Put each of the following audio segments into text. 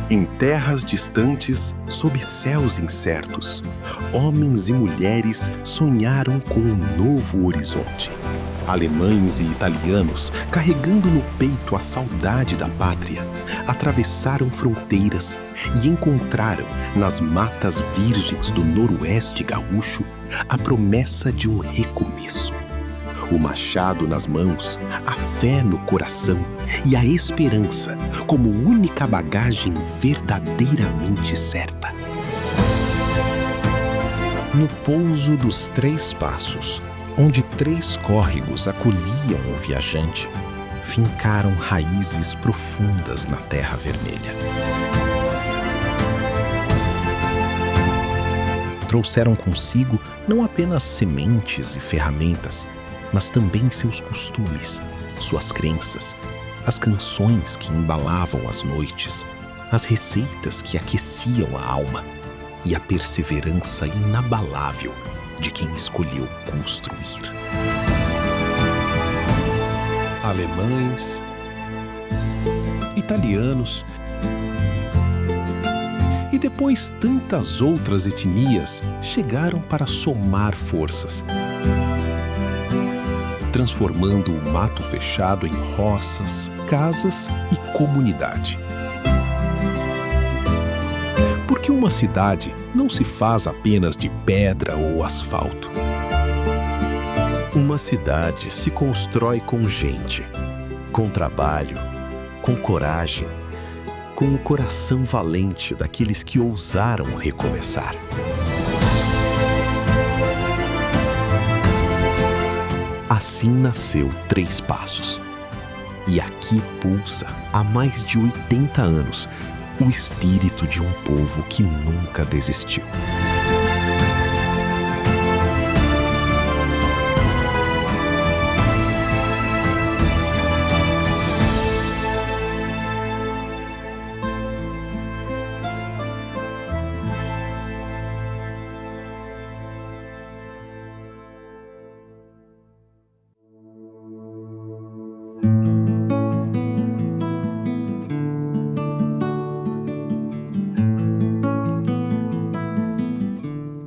Em terras distantes, sob céus incertos, homens e mulheres sonharam com um novo horizonte. Alemães e italianos, carregando no peito a saudade da pátria, atravessaram fronteiras e encontraram, nas matas virgens do noroeste gaúcho, a promessa de um recomeço. O machado nas mãos, a fé no coração e a esperança como única bagagem verdadeiramente certa. No pouso dos 3 Passos, onde 3 córregos acolhiam o viajante, fincaram raízes profundas na terra vermelha. Trouxeram consigo não apenas sementes e ferramentas, mas também seus costumes, suas crenças, as canções que embalavam as noites, as receitas que aqueciam a alma e a perseverança inabalável de quem escolheu construir. Alemães, italianos e depois tantas outras etnias chegaram para somar forças, transformando o mato fechado em roças, casas e comunidade. Porque uma cidade não se faz apenas de pedra ou asfalto. Uma cidade se constrói com gente, com trabalho, com coragem, com o coração valente daqueles que ousaram recomeçar. Assim nasceu 3 Passos. E aqui pulsa, há mais de 80 anos, o espírito de um povo que nunca desistiu.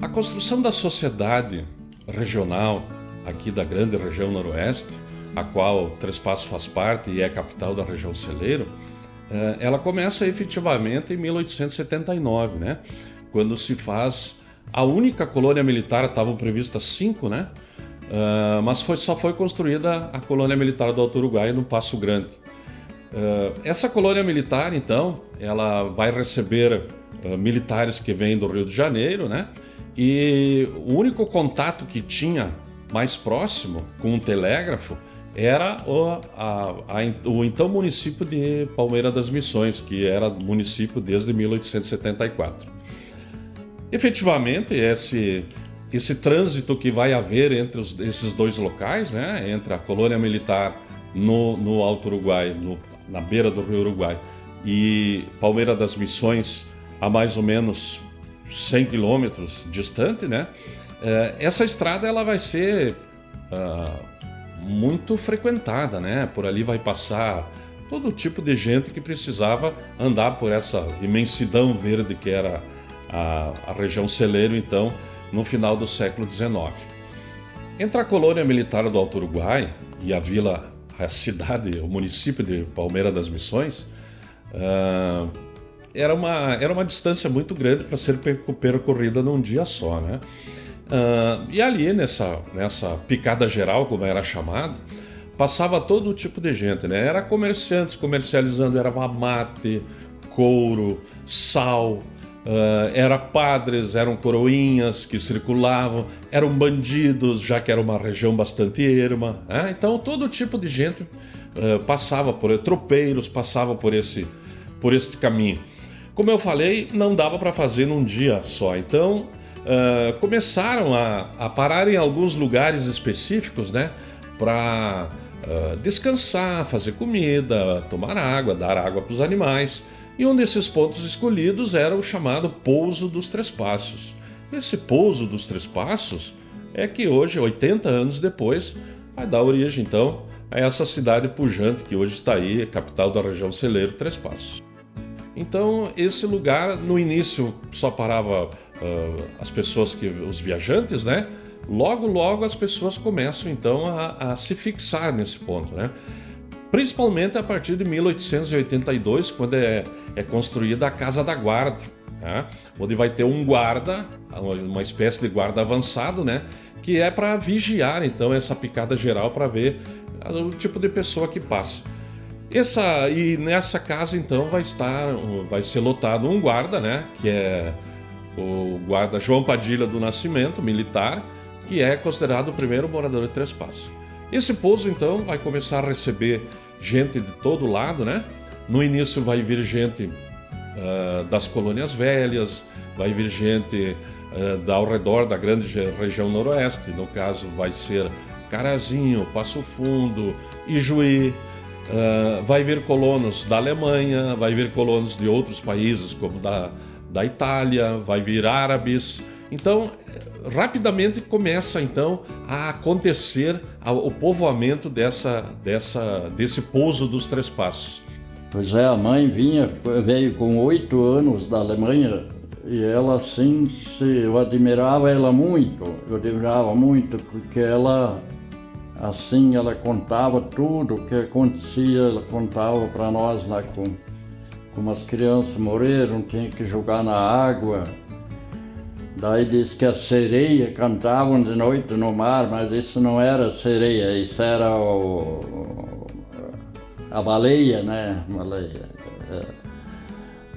A construção da sociedade regional aqui da grande região noroeste, a qual 3 Passos faz parte e é capital da região celeiro, ela começa efetivamente em 1879, né? Quando se faz a única colônia militar. Estavam previstas 5, né? Mas só foi construída a colônia militar do Alto Uruguai no Passo Grande. Essa colônia militar, então, ela vai receber militares que vêm do Rio de Janeiro, né? E o único contato que tinha mais próximo com o telégrafo era o então município de Palmeira das Missões, que era município desde 1874. Efetivamente, esse trânsito que vai haver entre esses 2 locais, né, entre a colônia militar no Alto Uruguai, na beira do Rio Uruguai, e Palmeira das Missões, a mais ou menos 100 quilômetros distante, né? Essa estrada ela vai ser muito frequentada, né? Por ali vai passar todo tipo de gente que precisava andar por essa imensidão verde que era a região celeiro, então, no final do século XIX. Entre a colônia militar do Alto Uruguai e a cidade, o município de Palmeira das Missões, era uma distância muito grande para ser percorrida num dia só, né? E ali, nessa picada geral, como era chamado, passava todo tipo de gente, né? Era comerciantes comercializando erva mate, couro, sal, era padres, eram coroinhas que circulavam, eram bandidos, já que era uma região bastante erma, né? Então todo tipo de gente passava tropeiros, passava por este caminho. Como eu falei, não dava para fazer num dia só, então começaram a parar em alguns lugares específicos, né, para descansar, fazer comida, tomar água, dar água para os animais. E um desses pontos escolhidos era o chamado Pouso dos Três Passos. Esse Pouso dos Três Passos é que hoje, 80 anos depois, vai dar origem então a essa cidade pujante que hoje está aí, capital da região celeiro, Três Passos. Então, esse lugar, no início, só parava as pessoas, os viajantes, né? Logo as pessoas começam, então, a se fixar nesse ponto, né? Principalmente a partir de 1882, quando é construída a Casa da Guarda, né? Onde vai ter um guarda, uma espécie de guarda avançado, né? Que é para vigiar, então, essa picada geral, para ver o tipo de pessoa que passa. E nessa casa, então, vai ser lotado um guarda, né? Que é o guarda João Padilha do Nascimento, militar, que é considerado o primeiro morador de Três Passos. Esse pouso, então, vai começar a receber gente de todo lado, né? No início vai vir gente das colônias velhas, vai vir gente ao redor da grande região noroeste, no caso vai ser Carazinho, Passo Fundo, Ijuí. Vai vir colonos da Alemanha, vai vir colonos de outros países, como da Itália, vai vir árabes. Então, rapidamente começa então a acontecer o povoamento desse pouso dos Três Passos. Pois é, a mãe veio com 8 anos da Alemanha e ela assim, eu admirava ela muito, porque ela contava tudo o que acontecia, ela contava para nós lá como as crianças morreram, tinha que jogar na água. Daí disse que as sereias cantavam de noite no mar, mas isso não era sereia, isso era a baleia, né?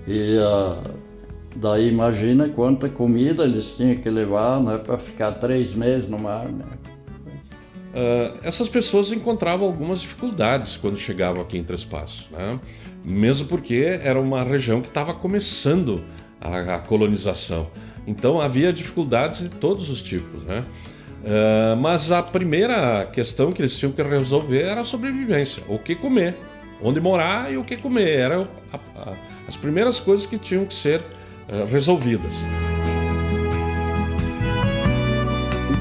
E daí imagina quanta comida eles tinham que levar, né, para ficar 3 meses no mar, né? Essas pessoas encontravam algumas dificuldades quando chegavam aqui em Três Passos, né? Mesmo porque era uma região que estava começando a colonização. Então havia dificuldades de todos os tipos, né? Mas a primeira questão que eles tinham que resolver era a sobrevivência, o que comer, onde morar e o que comer. Eram as primeiras coisas que tinham que ser resolvidas.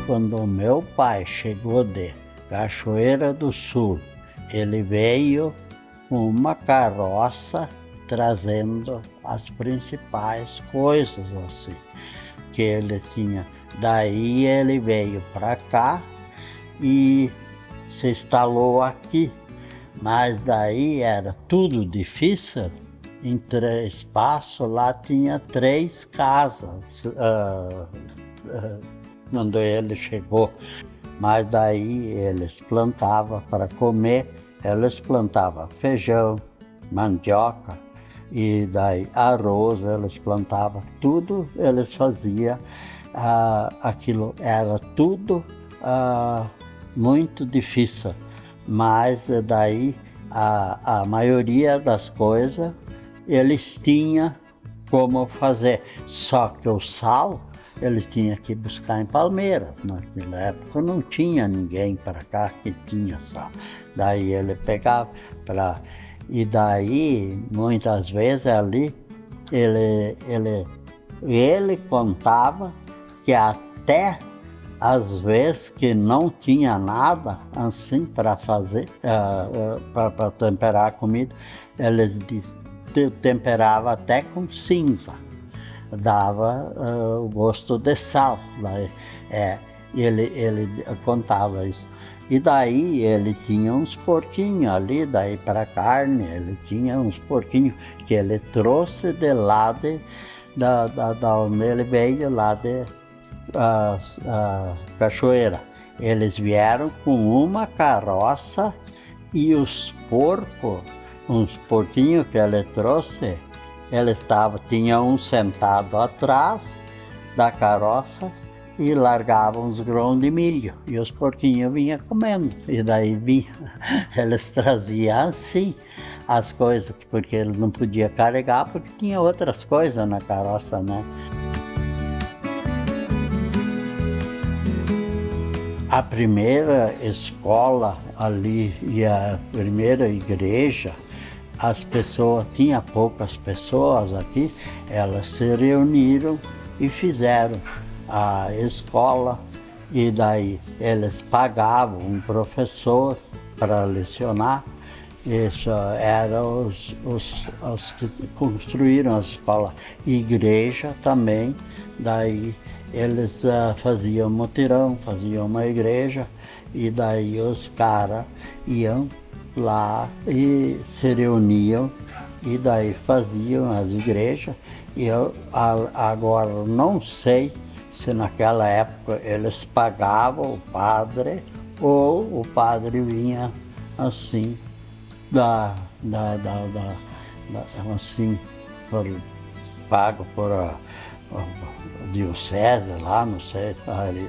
Quando meu pai chegou de Cachoeira do Sul, ele veio com uma carroça trazendo as principais coisas assim que ele tinha. Daí ele veio para cá e se instalou aqui, mas daí era tudo difícil. Em Três Passos lá tinha 3 casas quando ele chegou, mas daí eles plantavam para comer, eles plantavam feijão, mandioca, e daí arroz, eles plantavam tudo, eles faziam, aquilo era tudo muito difícil, mas daí a maioria das coisas eles tinham como fazer, só que o sal eles tinham que buscar em Palmeiras. Naquela época não tinha ninguém para cá que tinha sal. Daí ele pegava e daí muitas vezes ali ele contava que até às vezes que não tinha nada assim para fazer, para temperar a comida, eles temperavam até com cinza. Dava o gosto de sal. Ele contava isso. E daí ele tinha uns porquinhos ali, daí para carne, ele tinha uns porquinhos que ele trouxe de lá da onde ele veio, lá de Cachoeira. Eles vieram com uma carroça e os porcos, uns porquinhos que ele trouxe, tinha um sentado atrás da carroça e largavam os grãos de milho, e os porquinhos vinham comendo. E daí eles traziam assim as coisas, porque eles não podiam carregar, porque tinha outras coisas na carroça, né? A primeira escola ali e a primeira igreja, as pessoas, tinha poucas pessoas aqui, elas se reuniram e fizeram a escola, e daí eles pagavam um professor para lecionar. Isso eram os que construíram a escola. Igreja também, daí eles faziam mutirão, faziam uma igreja, e daí os caras iam lá e se reuniam, e daí faziam as igrejas. E eu agora não sei se naquela época eles pagavam o padre ou o padre vinha assim, assim, pago por a diocese lá, não sei, ali,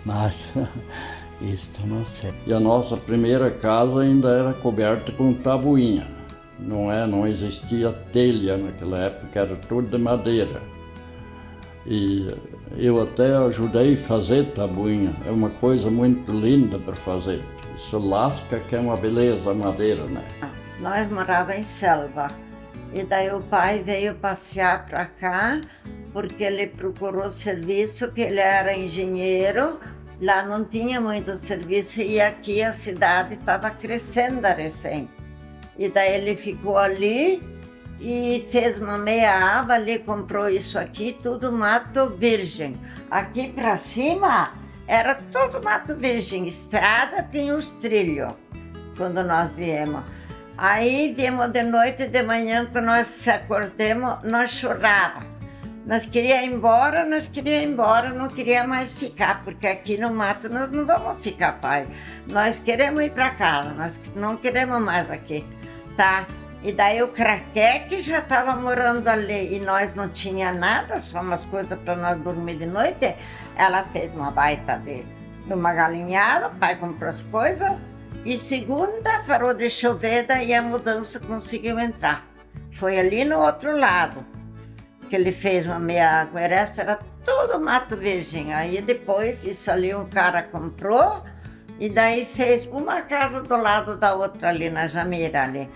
mas isto não sei. E a nossa primeira casa ainda era coberta com tabuinha, não existia telha naquela época, era tudo de madeira. E eu até ajudei a fazer tabuinha, é uma coisa muito linda para fazer. Isso lasca, que é uma beleza a madeira, né? Nós morávamos em Selva, e daí o pai veio passear para cá, porque ele procurou serviço, que ele era engenheiro, lá não tinha muito serviço, e aqui a cidade estava crescendo recém. E daí ele ficou ali e fez uma meia aba ali, comprou isso aqui, tudo mato virgem. Aqui para cima era tudo mato virgem, estrada tinha os trilhos, quando nós viemos. Aí viemos de noite e de manhã, quando nós acordamos, nós chorávamos. Nós queríamos ir embora, não queria mais ficar, porque aqui no mato nós não vamos ficar, pai. Nós queremos ir para casa, nós não queremos mais aqui, tá? E daí o Craqueque já estava morando ali, e nós não tinha nada, só umas coisas para nós dormir de noite. Ela fez uma baita de uma galinhada, o pai comprou as coisas, e segunda parou de chover, daí a mudança conseguiu entrar. Foi ali no outro lado que ele fez uma meia água, o resto era tudo mato virgem. Aí depois isso ali um cara comprou, e daí fez uma casa do lado da outra ali na Jamira ali.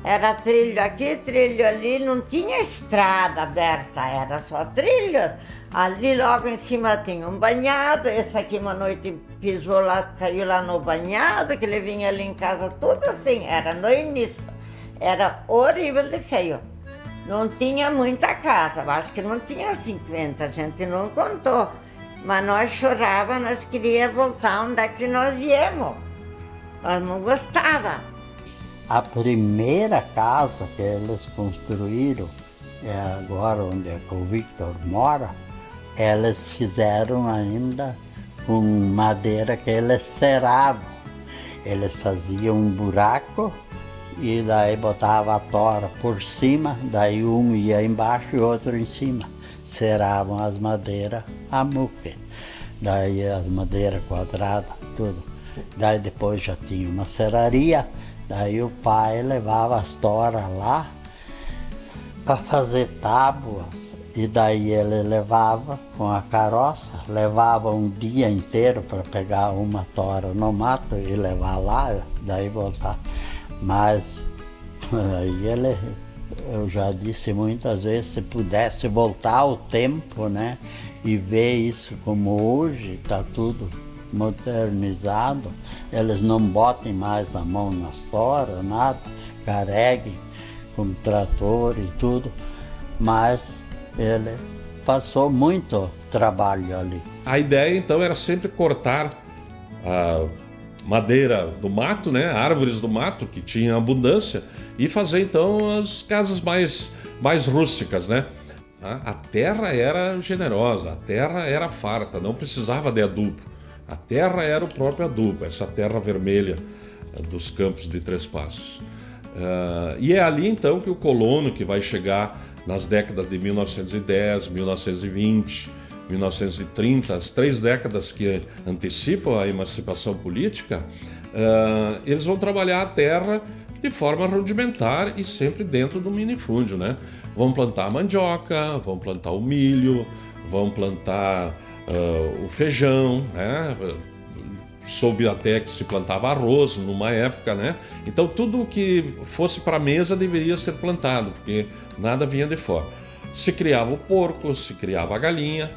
Era trilho aqui, trilho ali, não tinha estrada aberta, era só trilhos. Ali logo em cima tinha um banhado, esse aqui uma noite pisou lá, caiu lá no banhado, que ele vinha ali em casa, tudo assim, era no início. Era horrível de feio. Não tinha muita casa, eu acho que não tinha 50, a gente não contou. Mas nós chorávamos, nós queríamos voltar onde é que nós viemos. Nós não gostávamos. A primeira casa que eles construíram, agora onde é que o Victor mora, eles fizeram ainda com madeira que eles ceravam. Eles faziam um buraco e daí botavam a tora por cima, daí um ia embaixo e outro em cima. Ceravam as madeiras a muque, daí as madeiras quadradas, tudo. Daí depois já tinha uma serraria. Daí o pai levava as toras lá para fazer tábuas, e daí ele levava com a carroça, levava um dia inteiro para pegar uma tora no mato e levar lá, daí voltar. Mas aí eu já disse muitas vezes, se pudesse voltar ao tempo, né, e ver isso como hoje, está tudo modernizado, eles não botem mais a mão nas toras, nada, carreguem com trator e tudo, mas ele passou muito trabalho ali. A ideia então era sempre cortar a madeira do mato, né, árvores do mato que tinha abundância, e fazer então as casas mais rústicas, né? A terra era generosa, a terra era farta, não precisava de adubo. A terra era o próprio adubo, essa terra vermelha dos campos de Três Passos. E é ali então que o colono, que vai chegar nas décadas de 1910, 1920, 1930, as 3 décadas que antecipam a emancipação política, eles vão trabalhar a terra de forma rudimentar e sempre dentro do minifúndio, né? Vão plantar a mandioca, vão plantar o milho, vão plantar o feijão, né? Soube até que se plantava arroz numa época, né? Então tudo que fosse para a mesa deveria ser plantado, porque nada vinha de fora. Se criava o porco, se criava a galinha,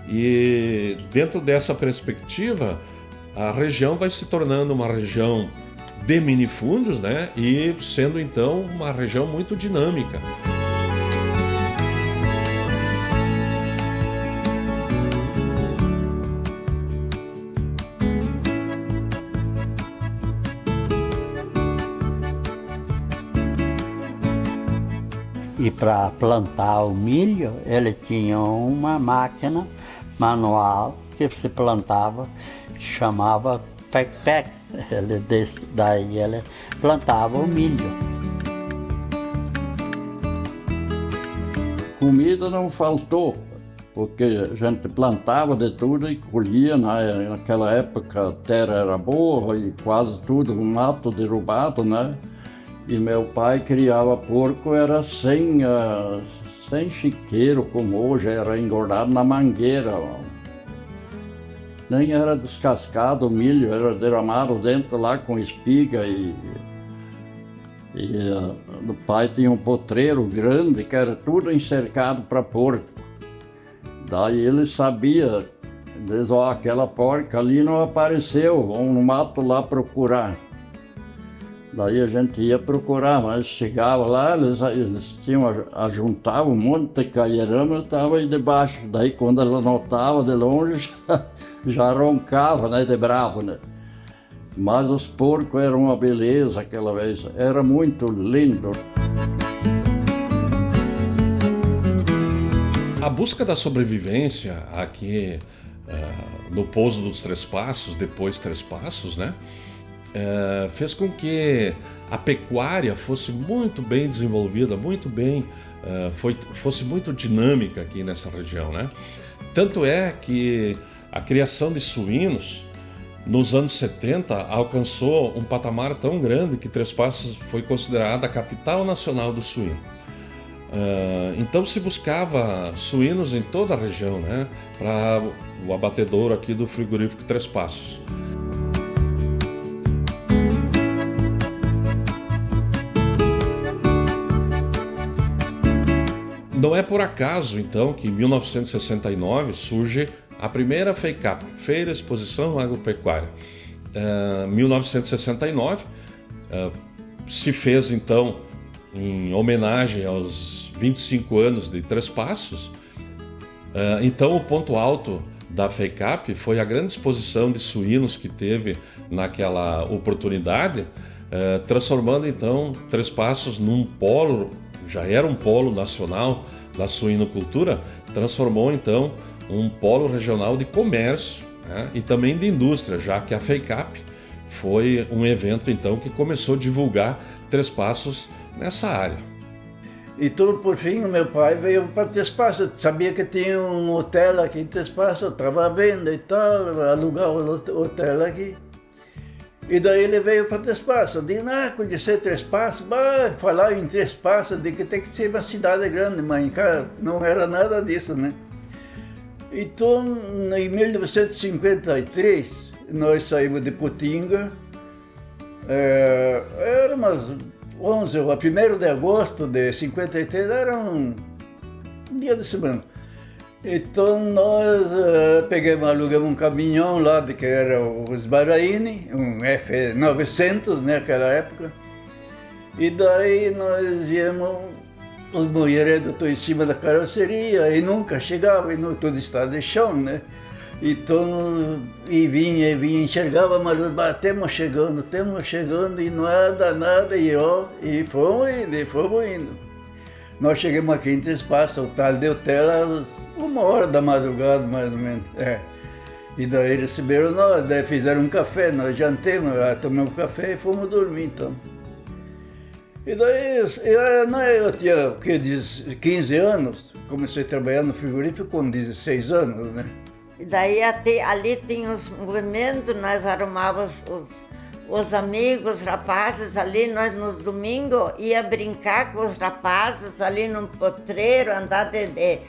e dentro dessa perspectiva, a região vai se tornando uma região de minifúndios, né? E sendo então uma região muito dinâmica. E para plantar o milho, ele tinha uma máquina manual que se plantava, que chamava pec-pec. Daí ele plantava o milho. Comida não faltou, porque a gente plantava de tudo e colhia. Naquela época a terra era boa e quase tudo um mato derrubado, né? E meu pai criava porco, era sem chiqueiro, como hoje, era engordado na mangueira. Nem era descascado o milho, era derramado dentro lá com espiga e o pai tinha um potreiro grande que era tudo encercado para porco. Daí ele sabia, diz, aquela porca ali não apareceu, vão no mato lá procurar. Daí a gente ia procurar, mas chegava lá, eles tinham ajuntado um monte de caierama, eu estava aí debaixo. Daí quando ela notava de longe, já roncava, né, de bravo, né? Mas os porcos eram uma beleza aquela vez, era muito lindo. A busca da sobrevivência aqui no Pouso dos Três Passos, depois Três Passos, né? Fez com que a pecuária fosse muito bem desenvolvida, fosse muito dinâmica aqui nessa região, né? Tanto é que a criação de suínos nos anos 70 alcançou um patamar tão grande que Três Passos foi considerada a capital nacional do suíno. Então se buscava suínos em toda a região, né? Para o abatedouro aqui do frigorífico Três Passos. Não é por acaso, então, que em 1969 surge a primeira FEICAP, Feira Exposição Agropecuária. 1969 se fez, então, em homenagem aos 25 anos de Três Passos. Então, o ponto alto da FEICAP foi a grande exposição de suínos que teve naquela oportunidade, transformando, então, Três Passos num polo. Já era um polo nacional da suinocultura, transformou então um polo regional de comércio, né, e também de indústria, já que a FEICAP foi um evento então que começou a divulgar Três Passos nessa área. E tudo por fim, o meu pai veio para Três Passos, sabia que tinha um hotel aqui em Três Passos, estava à venda e tal, alugar o hotel aqui. E daí ele veio para Três Passos. Disse, conhecer Três Passos, falar em Três Passos, de que tem que ser uma cidade grande, mas cara, não era nada disso, né? Então, em 1953, nós saímos de Putinga, era umas 11, o 1º de agosto de 53, era um dia de semana. Então nós alugamos um caminhão lá, que era o Sbaraini, um F900 naquela época. E daí nós viemos, os mulheres estão em cima da carroceria e nunca chegavam, e tudo estava de chão, né? Então, e vinha, enxergava, mas estamos chegando, e nada, e fomos indo. Nós chegamos aqui em Três Passos, o tal de hotel, às 1h da madrugada, mais ou menos. E daí receberam nós, daí fizeram um café, nós jantamos, tomamos café e fomos dormir, então. E daí, eu tinha, 15 anos, comecei a trabalhar no frigorífico com 16 anos, né? E daí ali tinha os movimentos, nós arrumávamos os amigos, os rapazes ali, nós nos domingos ia brincar com os rapazes ali num potreiro, andar de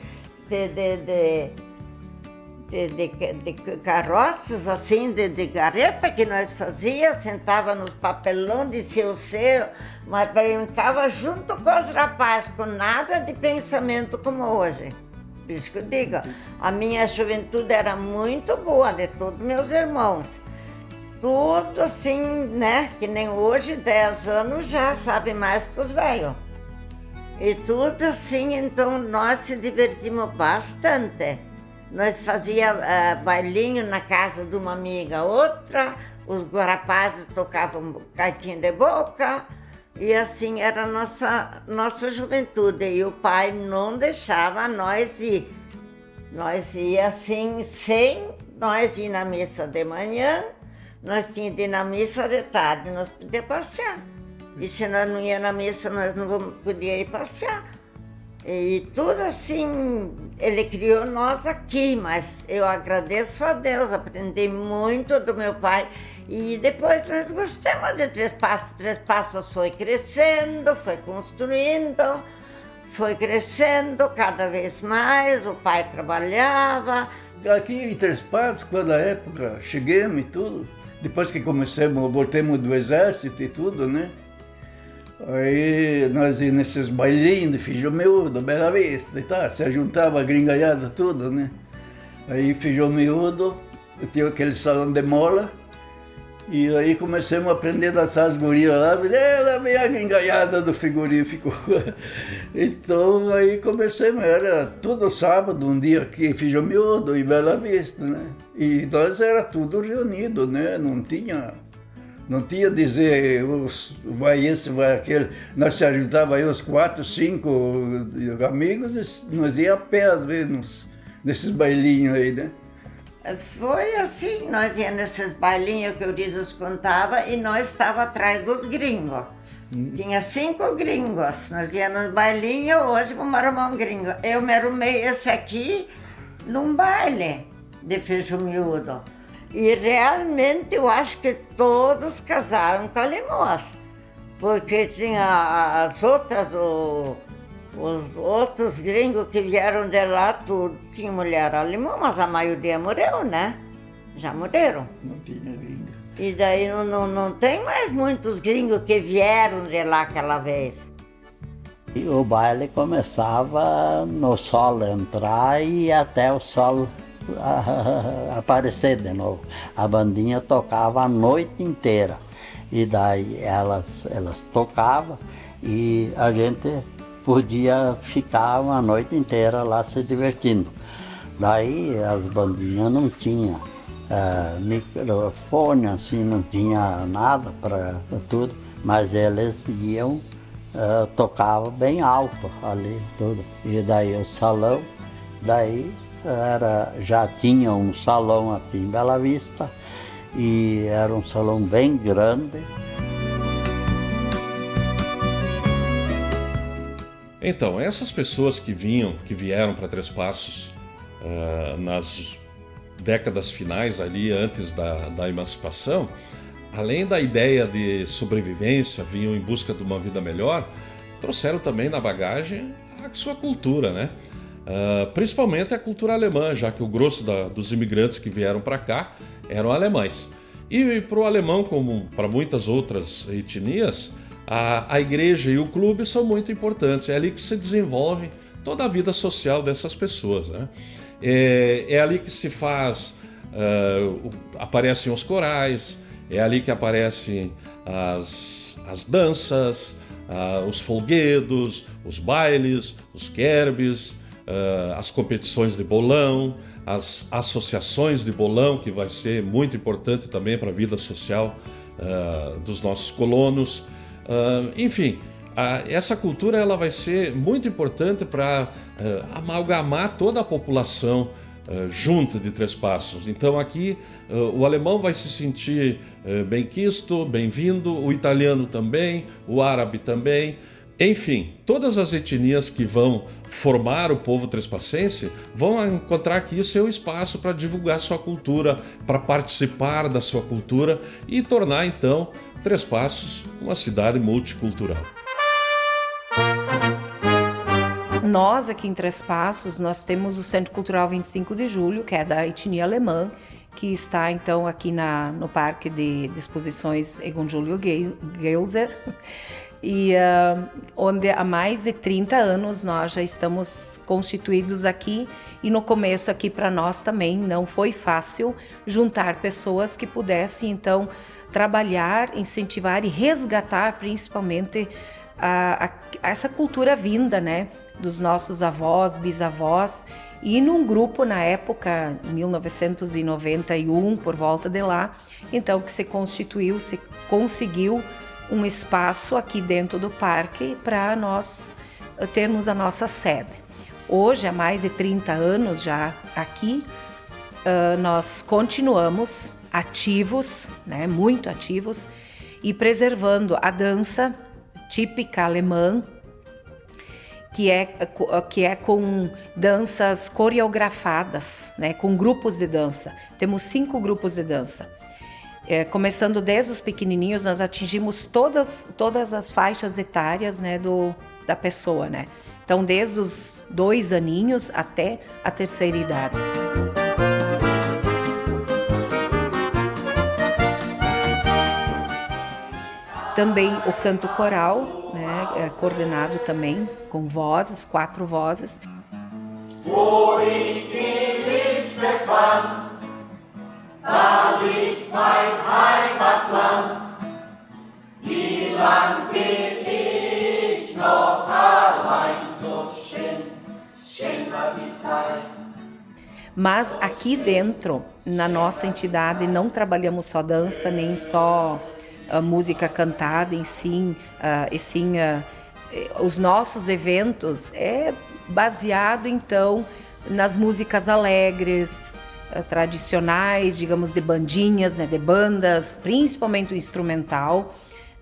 carroças, assim, de carreta que nós fazia, sentava nos papelão, descia o céu, mas brincava junto com os rapazes, com nada de pensamento como hoje. Por isso que eu digo, a minha juventude era muito boa, de todos meus irmãos. Tudo assim, né? Que nem hoje, 10 anos já sabe mais que os velhos. E tudo assim, então nós se divertimos bastante. Nós fazíamos bailinho na casa de uma amiga, outra, os rapazes tocavam caixinha de boca, e assim era a nossa juventude. E o pai não deixava nós ir. Nós ia assim, sem nós ir na missa de manhã, nós tínhamos de ir na missa de tarde, nós podíamos passear. E se nós não ia na missa, nós não podíamos ir passear. E tudo assim, ele criou nós aqui, mas eu agradeço a Deus, aprendi muito do meu pai. E depois nós gostamos de Três Passos. Três Passos foi crescendo, foi construindo, foi crescendo cada vez mais, o pai trabalhava. Aqui em Três Passos, quando a época chegamos e tudo, depois que voltamos do exército e tudo, né? Aí nós íamos nesses bailinhos de Feijão Miúdo, Bela Vista e tal, se juntava a gringaiada tudo, né? Aí Feijão Miúdo, eu tinha aquele salão de mola, e aí começamos a aprender a dançar as gurias lá, ela vem a gringaiada do frigorífico. Então aí começamos, era todo sábado, um dia aqui em Feijão Miúdo e Bela Vista, né? E nós era tudo reunido, né? Não tinha dizer, vai esse, vai aquele. Nós se ajudava aí uns 4, 5 amigos, e nós ia a pé às vezes, nesses bailinhos aí, né? Foi assim, nós íamos nesses bailinhos que o Ridos contava e nós estávamos atrás dos gringos. Tinha 5 gringos, nós íamos nos bailinhos, hoje vamos arrumar um gringo. Eu me arrumei esse aqui num baile de Feijão Miúdo. E realmente eu acho que todos casaram com alemãs, porque tinha as outras, os outros gringos que vieram de lá, tudo tinha mulher alemã, mas a maioria morreu, né? Já morreram. Não tinha gringo. E daí não tem mais muitos gringos que vieram de lá aquela vez. E o baile começava no sol entrar e até o sol aparecer de novo. A bandinha tocava a noite inteira e daí elas tocavam e a gente podia ficar uma noite inteira lá se divertindo. Daí as bandinhas não tinham microfone, assim, não tinha nada para tudo, mas eles iam, tocavam bem alto ali tudo. E daí o salão, já tinha um salão aqui em Bela Vista e era um salão bem grande. Então, essas pessoas que vieram para Três Passos nas décadas finais ali, antes da emancipação, além da ideia de sobrevivência, vinham em busca de uma vida melhor, trouxeram também na bagagem a sua cultura, né? Principalmente a cultura alemã, já que o grosso dos imigrantes que vieram para cá eram alemães. E para o alemão, como para muitas outras etnias, a igreja e o clube são muito importantes. É ali que se desenvolve toda a vida social dessas pessoas, né? É ali que se faz, aparecem os corais, é ali que aparecem as danças, os folguedos, os bailes, os querbes, as competições de bolão, as associações de bolão, que vai ser muito importante também para a vida social dos nossos colonos. Enfim, essa cultura ela vai ser muito importante para amalgamar toda a população junta de Três Passos. Então aqui o alemão vai se sentir bem-quisto, bem-vindo, o italiano também, o árabe também. Enfim, todas as etnias que vão formar o povo trespassense vão encontrar aqui seu espaço para divulgar sua cultura, para participar da sua cultura e tornar então Três Passos uma cidade multicultural. Nós aqui em Três Passos, nós temos o Centro Cultural 25 de Julho, que é da etnia alemã, que está então aqui no Parque de Exposições Egon Julio Gelser, e onde há mais de 30 anos nós já estamos constituídos aqui, e no começo aqui para nós também não foi fácil juntar pessoas que pudessem então trabalhar, incentivar e resgatar principalmente essa cultura vinda, né, dos nossos avós, bisavós, e num grupo na época, 1991, por volta de lá, então que se constituiu, se conseguiu um espaço aqui dentro do parque para nós termos a nossa sede. Hoje, há mais de 30 anos já aqui, nós continuamos ativos, né, muito ativos, e preservando a dança típica alemã, que é com danças coreografadas, né, com grupos de dança. Temos 5 grupos de dança. Começando desde os pequenininhos, nós atingimos todas as faixas etárias, né, da pessoa, né? Então, desde os 2 aninhos até a terceira idade. Também o canto coral, né, coordenado também com vozes, 4 vozes. Wo ich die Liebste fand, da liegt mein Heimatland. Wie lang bin ich noch allein, so schön war die Zeit. Mas aqui dentro, na nossa entidade, não trabalhamos só dança, nem só a música cantada em si, e sim os nossos eventos é baseado então nas músicas alegres, tradicionais, digamos, de bandinhas, né, de bandas, principalmente o instrumental,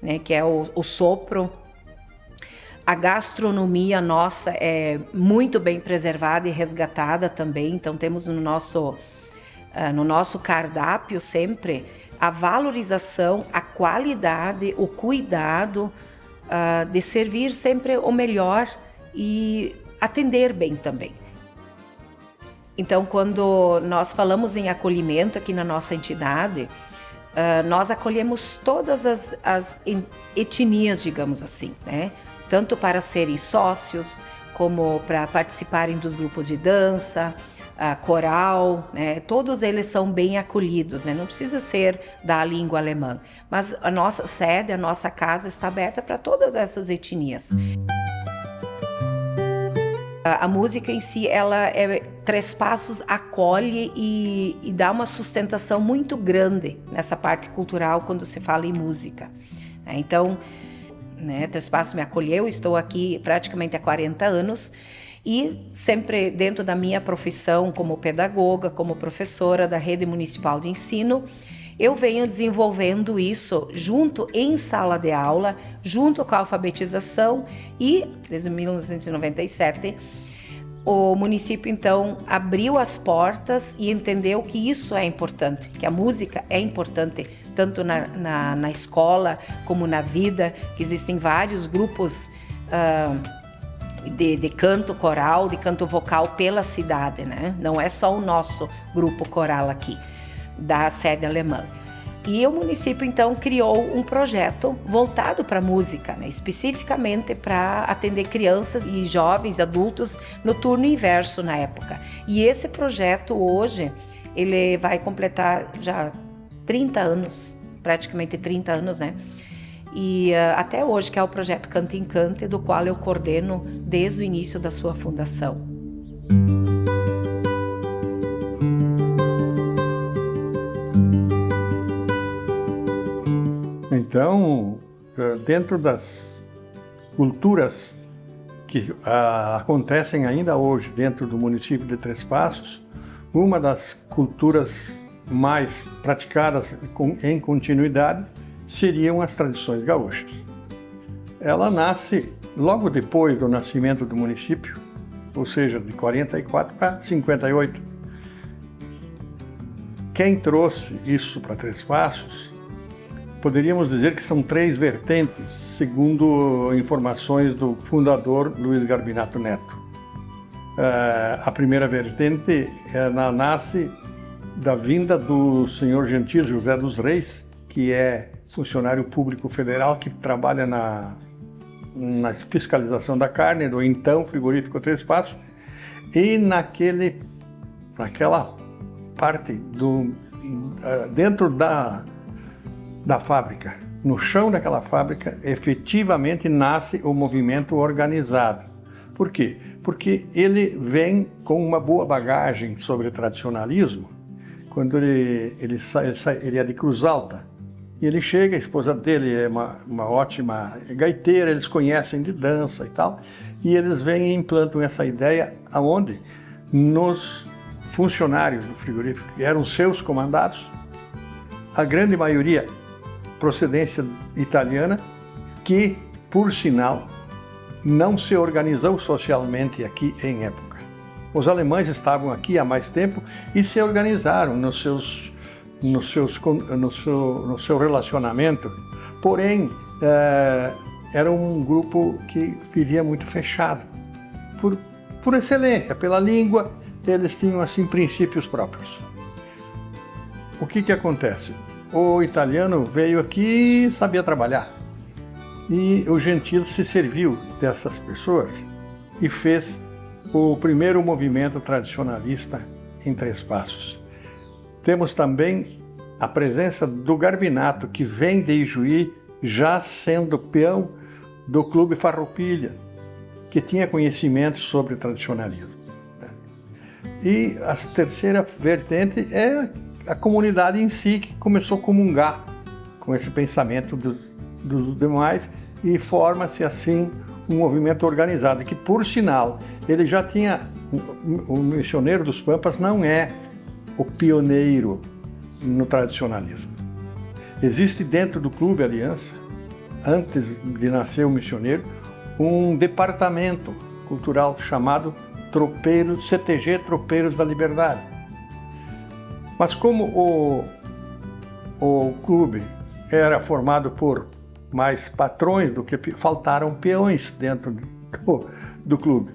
né, que é o sopro. A gastronomia nossa é muito bem preservada e resgatada também, então temos no nosso cardápio sempre a valorização, a qualidade, o cuidado de servir sempre o melhor e atender bem também. Então, quando nós falamos em acolhimento aqui na nossa entidade, nós acolhemos todas as etnias, digamos assim, né? Tanto para serem sócios, como para participarem dos grupos de dança, coral, né? Todos eles são bem acolhidos, né? Não precisa ser da língua alemã, mas a nossa sede, a nossa casa está aberta para todas essas etnias. A música em si, ela Três Passos acolhe e dá uma sustentação muito grande nessa parte cultural quando se fala em música. Então, né, Três Passos me acolheu, estou aqui praticamente há 40 anos e sempre dentro da minha profissão como pedagoga, como professora da Rede Municipal de Ensino, eu venho desenvolvendo isso junto em sala de aula, junto com a alfabetização e, desde 1997, o município então abriu as portas e entendeu que isso é importante, que a música é importante, tanto na escola como na vida, que existem vários grupos de canto coral, de canto vocal pela cidade, né? Não é só o nosso grupo coral aqui, da sede alemã. E o município, então, criou um projeto voltado para a música, né? Especificamente para atender crianças e jovens, adultos, no turno inverso na época. E esse projeto, hoje, ele vai completar já 30 anos, praticamente 30 anos, né? E até hoje, que é o projeto Canta Encante, do qual eu coordeno desde o início da sua fundação. Então, dentro das culturas que acontecem ainda hoje dentro do município de Três Passos, uma das culturas mais praticadas em continuidade seriam as tradições gaúchas. Ela nasce logo depois do nascimento do município, ou seja, de 44 para 58. Quem trouxe isso para Três Passos, poderíamos dizer que são 3 vertentes, segundo informações do fundador Luiz Garbinato Neto. A primeira vertente nasce da vinda do senhor Gentil José dos Reis, que é funcionário público federal que trabalha na fiscalização da carne do então frigorífico Três Passos, e naquela parte dentro da fábrica, no chão daquela fábrica, efetivamente nasce o movimento organizado. Por quê? Porque ele vem com uma boa bagagem sobre tradicionalismo. Quando ele é de Cruz Alta, e ele chega, a esposa dele é uma ótima gaiteira, eles conhecem de dança e tal, e eles vêm e implantam essa ideia aonde? Nos funcionários do frigorífico, que eram seus comandados, a grande maioria procedência italiana, que, por sinal, não se organizou socialmente aqui em época. Os alemães estavam aqui há mais tempo e se organizaram no seu relacionamento, porém, era um grupo que vivia muito fechado. Por excelência, pela língua, eles tinham assim princípios próprios. O que acontece? O italiano veio aqui e sabia trabalhar. E o Gentil se serviu dessas pessoas e fez o primeiro movimento tradicionalista em Três Passos. Temos também a presença do Garbinato, que vem de Ijuí, já sendo peão do Clube Farroupilha, que tinha conhecimento sobre tradicionalismo. E a terceira vertente é a comunidade em si, que começou a comungar com esse pensamento dos demais, e forma-se assim um movimento organizado, que, por sinal, ele já tinha... O missioneiro dos Pampas não é o pioneiro no tradicionalismo. Existe dentro do Clube Aliança, antes de nascer o missioneiro, um departamento cultural chamado CTG Tropeiros da Liberdade. Mas como o clube era formado por mais patrões do que faltaram peões dentro do clube.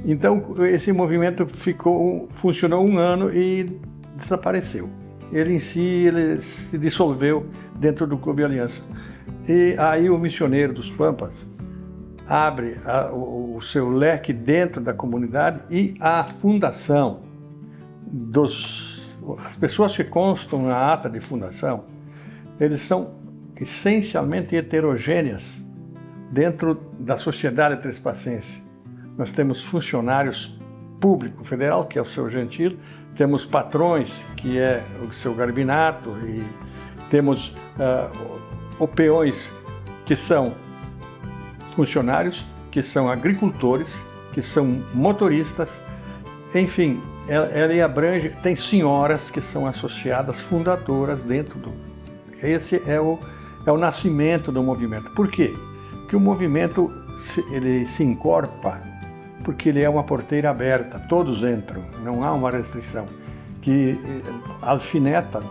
Então esse movimento funcionou um ano e desapareceu. Ele em si ele se dissolveu dentro do Clube Aliança. E aí o missioneiro dos Pampas abre o seu leque dentro da comunidade, e a fundação as pessoas que constam na ata de fundação, eles são essencialmente heterogêneas dentro da sociedade trespassense. Nós temos funcionários público federal, que é o seu Gentil, temos patrões, que é o seu Garbinato, e temos peões, que são funcionários, que são agricultores, que são motoristas, enfim, ela abrange, tem senhoras que são associadas, fundadoras dentro do... Esse é o nascimento do movimento. Por quê? Porque o movimento ele se encorpa porque ele é uma porteira aberta, todos entram, não há uma restrição, que alfineta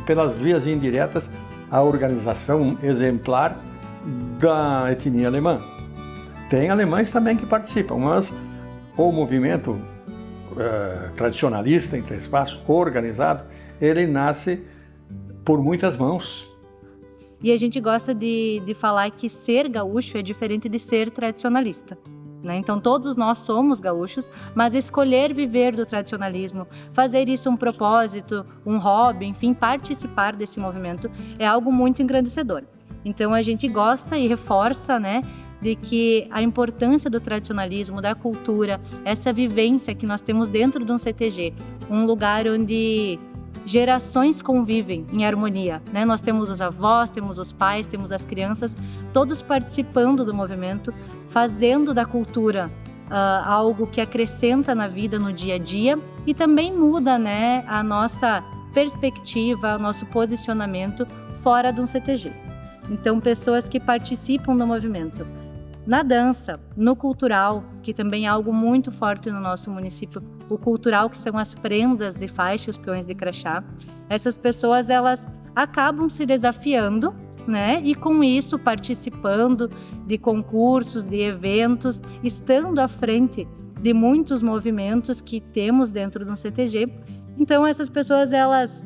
pelas vias indiretas a organização exemplar da etnia alemã. Tem alemães também que participam, mas o movimento tradicionalista em Três Passos, organizado, ele nasce por muitas mãos. E a gente gosta de falar que ser gaúcho é diferente de ser tradicionalista, né? Então todos nós somos gaúchos, mas escolher viver do tradicionalismo, fazer isso um propósito, um hobby, enfim, participar desse movimento é algo muito engrandecedor. Então a gente gosta e reforça, né, de que a importância do tradicionalismo, da cultura, essa vivência que nós temos dentro de um CTG, um lugar onde gerações convivem em harmonia, né? Nós temos os avós, temos os pais, temos as crianças, todos participando do movimento, fazendo da cultura algo que acrescenta na vida, no dia a dia, e também muda, né, a nossa perspectiva, o nosso posicionamento fora de um CTG. Então, pessoas que participam do movimento na dança, no cultural, que também é algo muito forte no nosso município, o cultural, que são as prendas de faixa, os peões de crachá, essas pessoas, elas acabam se desafiando, né? E com isso participando de concursos, de eventos, estando à frente de muitos movimentos que temos dentro do CTG. Então essas pessoas, elas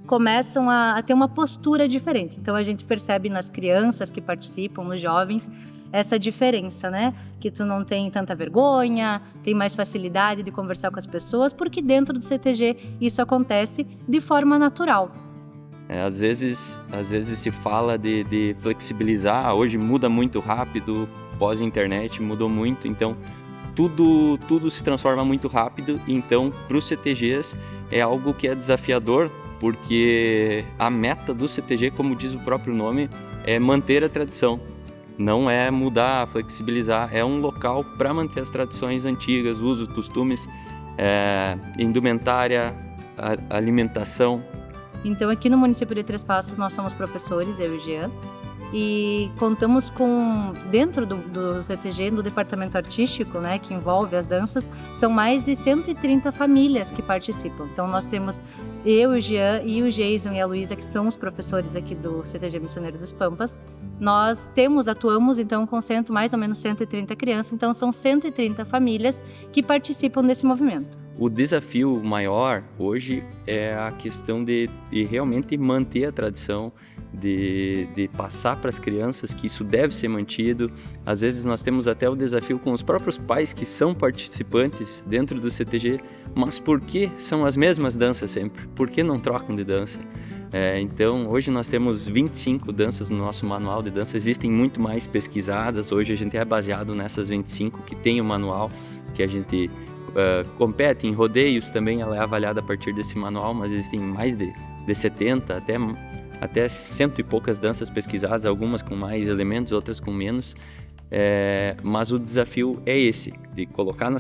começam a ter uma postura diferente. Então a gente percebe nas crianças que participam, nos jovens, essa diferença, né? Que tu não tem tanta vergonha, tem mais facilidade de conversar com as pessoas, porque dentro do CTG isso acontece de forma natural. Às vezes se fala de flexibilizar, hoje muda muito rápido, pós-internet mudou muito, então tudo se transforma muito rápido, então para os CTGs é algo que é desafiador, porque a meta do CTG, como diz o próprio nome, é manter a tradição, não é mudar, flexibilizar, é um local para manter as tradições antigas, usos, costumes, indumentária, alimentação. Então, aqui no município de Três Passos, nós somos professores, eu e o Jean, e contamos com, dentro do CTG, do departamento artístico, né, que envolve as danças, são mais de 130 famílias que participam. Então, nós temos eu, o Jean e o Jason e a Luísa, que são os professores aqui do CTG Missioneiro das Pampas. Nós atuamos, então, com mais ou menos 130 crianças, então são 130 famílias que participam desse movimento. O desafio maior hoje é a questão de realmente manter a tradição, de passar para as crianças que isso deve ser mantido. Às vezes nós temos até o desafio com os próprios pais que são participantes dentro do CTG, mas por que são as mesmas danças sempre? Por que não trocam de dança? Então, hoje nós temos 25 danças no nosso manual de dança, existem muito mais pesquisadas, hoje a gente é baseado nessas 25 que tem o manual, que a gente compete em rodeios também, ela é avaliada a partir desse manual, mas existem mais de 70, até 100 e poucas danças pesquisadas, algumas com mais elementos, outras com menos, mas o desafio é esse, de colocar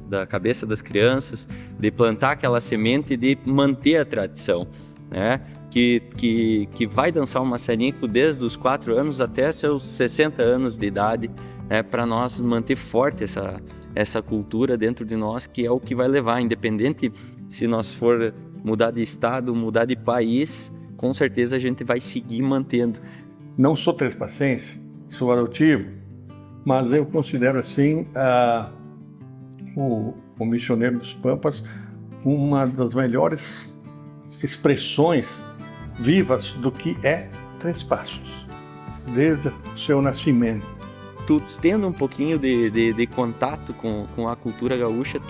da cabeça das crianças, de plantar aquela semente, de manter a tradição, né? Que vai dançar o maçarico desde os 4 anos até seus 60 anos de idade, né? Para nós manter forte essa cultura dentro de nós, que é o que vai levar, independente se nós for mudar de estado, mudar de país, com certeza a gente vai seguir mantendo. Não sou trespassense, sou adotivo, mas eu considero assim o Missioneiro dos Pampas uma das melhores expressões vivas do que é Três Passos, desde o seu nascimento. Tu tendo um pouquinho de contato com a cultura gaúcha,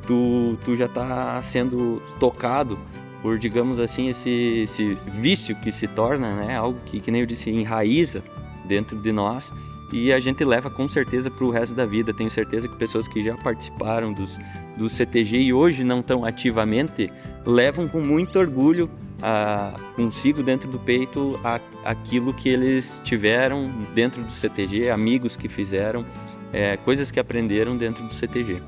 tu já está sendo tocado por, digamos assim, esse vício que se torna, né, algo que nem eu disse, enraiza dentro de nós, e a gente leva com certeza para o resto da vida. Tenho certeza que pessoas que já participaram do CTG e hoje não tão ativamente, levam com muito orgulho consigo dentro do peito aquilo que eles tiveram dentro do CTG, amigos que fizeram, coisas que aprenderam dentro do CTG.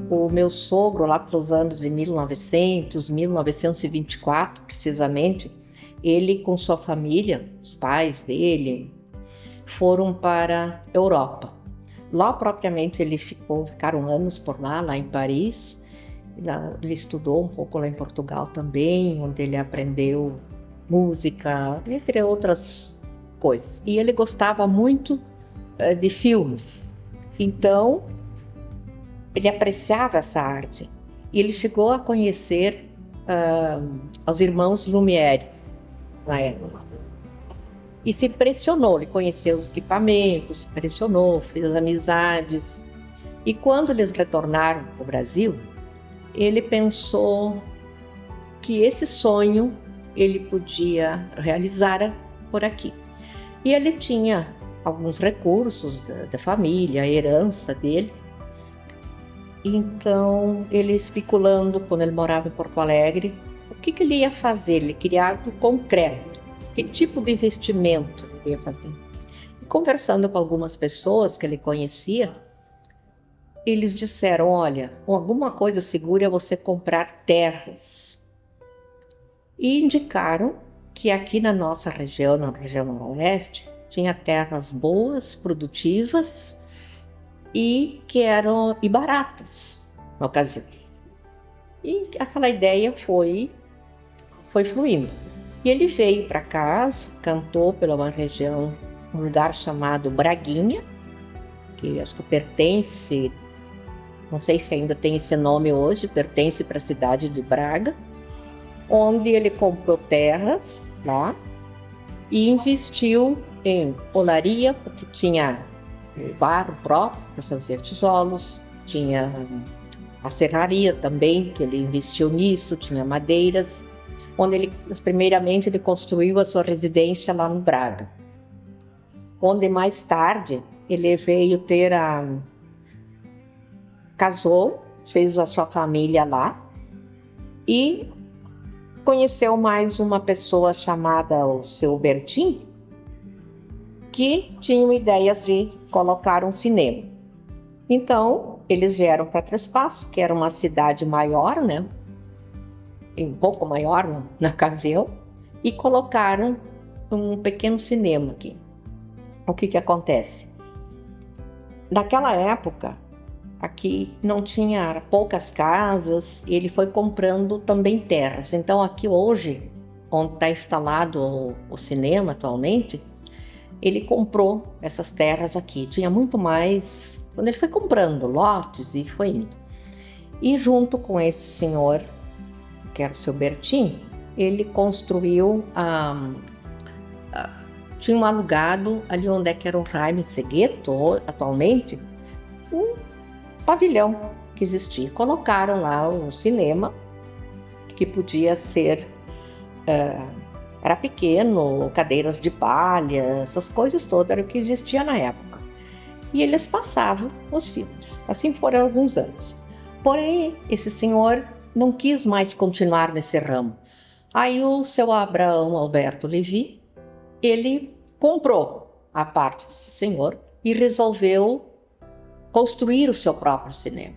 O meu sogro, lá pelos anos de 1924, precisamente, ele com sua família, os pais dele, foram para a Europa. Lá propriamente ficaram anos por lá em Paris. Ele estudou um pouco lá em Portugal também, onde ele aprendeu música, entre outras coisas. E ele gostava muito de filmes. Então, ele apreciava essa arte. E ele chegou a conhecer os irmãos Lumière na época. E se impressionou, ele conheceu os equipamentos, se impressionou, fez amizades. E quando eles retornaram para o Brasil, ele pensou que esse sonho ele podia realizar por aqui. E ele tinha alguns recursos da família, a herança dele. Então, ele especulando, quando ele morava em Porto Alegre, o que ele ia fazer? Ele queria algo concreto. que tipo de investimento ele ia fazer. E conversando com algumas pessoas que ele conhecia, eles disseram, olha, alguma coisa segura é você comprar terras. E indicaram que aqui na nossa região, na região noroeste, tinha terras boas, produtivas e que eram baratas na ocasião. E aquela ideia foi fluindo. E ele veio para casa, cantou pela uma região, um lugar chamado Braguinha, que acho que pertence, não sei se ainda tem esse nome hoje, pertence para a cidade de Braga, onde ele comprou terras lá e investiu em olaria, porque tinha barro próprio para fazer tijolos, tinha a serraria também, que ele investiu nisso, tinha madeiras, onde primeiramente ele construiu a sua residência lá no Braga, onde mais tarde ele veio casou, fez a sua família lá e conheceu mais uma pessoa chamada o seu Bertin, que tinha ideias de colocar um cinema. Então, eles vieram para Três Passos, que era uma cidade maior, né? Um pouco maior na ocasião, e colocaram um pequeno cinema aqui. O que acontece? Naquela época, aqui não tinha poucas casas, e ele foi comprando também terras. Então aqui hoje, onde está instalado o cinema atualmente, ele comprou essas terras aqui. Tinha muito mais, quando ele foi comprando lotes e foi indo. E junto com esse senhor, que era o seu Bertin, ele construiu, tinha um alugado ali onde é que era o Jaime Segueto, atualmente, um pavilhão que existia. Colocaram lá um cinema que podia ser, era pequeno, cadeiras de palha, essas coisas todas, era o que existia na época. E eles passavam os filmes. Assim foram alguns anos. Porém, esse senhor não quis mais continuar nesse ramo. Aí o seu Abraão Alberto Levi, ele comprou a parte desse senhor e resolveu construir o seu próprio cinema.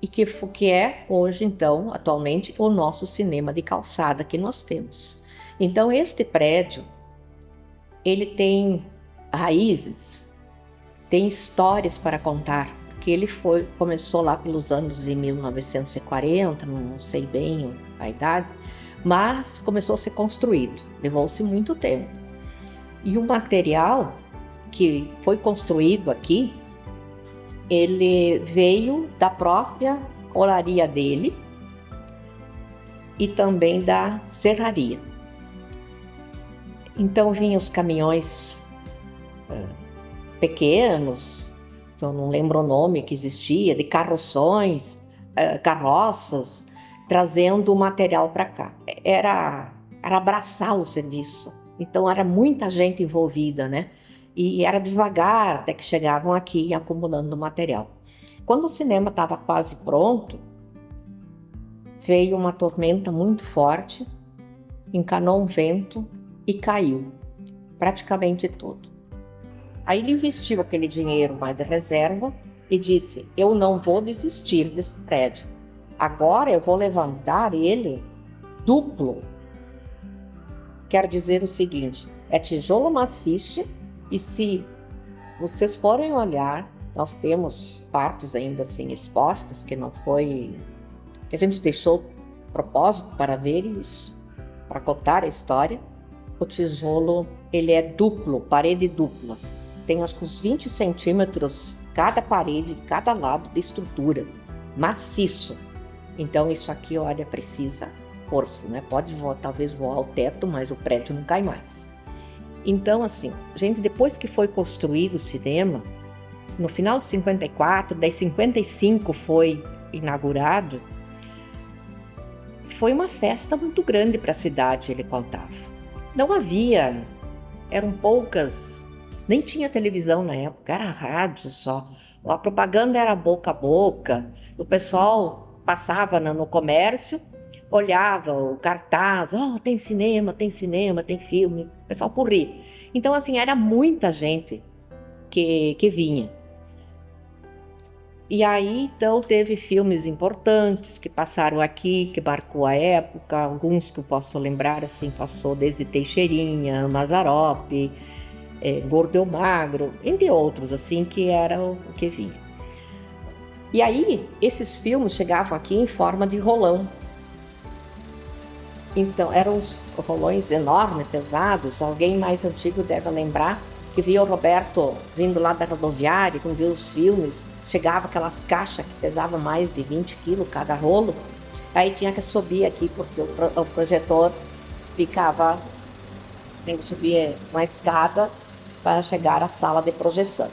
E que é hoje, então, atualmente, o nosso cinema de calçada que nós temos. Então, este prédio, ele tem raízes, tem histórias para contar, porque ele começou lá pelos anos de 1940, não sei bem a idade, mas começou a ser construído, levou-se muito tempo. E o material que foi construído aqui, ele veio da própria olaria dele e também da serraria. Então vinham os caminhões pequenos, eu não lembro o nome que existia, de carroções, carroças, trazendo o material para cá. Era abraçar o serviço, então era muita gente envolvida, né? E era devagar até que chegavam aqui acumulando material. Quando o cinema estava quase pronto, veio uma tormenta muito forte, encanou um vento e caiu praticamente tudo. Aí ele investiu aquele dinheiro mais de reserva e disse: eu não vou desistir desse prédio. Agora eu vou levantar ele duplo. Quer dizer o seguinte, é tijolo maciço. E se vocês forem olhar, nós temos partes ainda assim expostas que não foi, que a gente deixou propósito para ver isso, para contar a história. O tijolo, ele é duplo, parede dupla. Tem acho que uns 20 centímetros cada parede, de cada lado de estrutura, maciço. Então isso aqui, olha, precisa força, né? Pode talvez voar ao teto, mas o prédio não cai mais. Então, assim, gente, depois que foi construído o cinema, no final de 54, daí 55 foi inaugurado, foi uma festa muito grande para a cidade, ele contava. Não havia, eram poucas, nem tinha televisão na época, era rádio só. A propaganda era boca a boca, o pessoal passava no comércio, olhava o cartaz, tem cinema, tem filme, o pessoal porria. Então, assim, era muita gente que vinha. E aí, então, teve filmes importantes que passaram aqui, que marcou a época, alguns que eu posso lembrar, assim, passou desde Teixeirinha, Mazzaropi, Gordo ou Magro, entre outros, assim, que era o que vinha. E aí, esses filmes chegavam aqui em forma de rolão. Então, eram os rolões enormes, pesados. Alguém mais antigo deve lembrar que via o Roberto vindo lá da rodoviária, quando via os filmes, chegava aquelas caixas que pesavam mais de 20 quilos cada rolo. Aí tinha que subir aqui, porque o projetor ficava... Tem que subir uma escada para chegar à sala de projeção.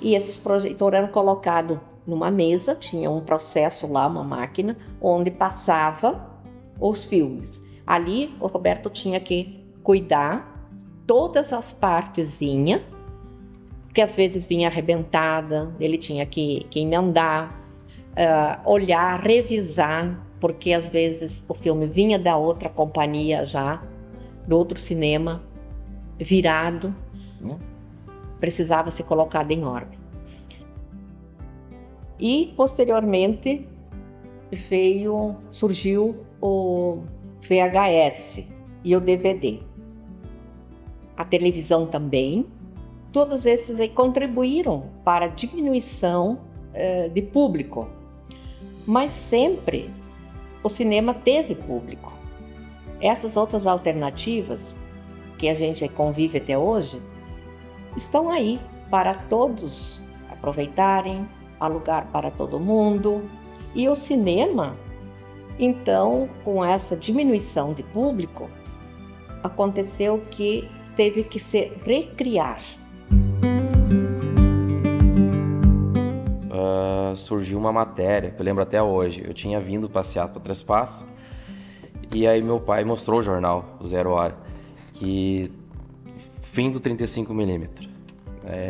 E esses projetores eram colocados numa mesa, tinha um processo lá, uma máquina, onde passava os filmes. Ali o Roberto tinha que cuidar todas as partezinhas, porque às vezes vinha arrebentada, ele tinha que emendar, olhar, revisar, porque às vezes o filme vinha da outra companhia já, do outro cinema, virado, né? Precisava ser colocado em ordem. E posteriormente surgiu o VHS e o DVD. A televisão também. Todos esses aí contribuíram para a diminuição de público. Mas sempre o cinema teve público. Essas outras alternativas, que a gente convive até hoje, estão aí para todos aproveitarem, alugar para todo mundo. E o cinema, então, com essa diminuição de público, aconteceu que teve que se recriar. Surgiu uma matéria, que eu lembro até hoje. Eu tinha vindo passear para Três Passos, e aí meu pai mostrou o jornal, o 0 Hora, que fim do 35mm.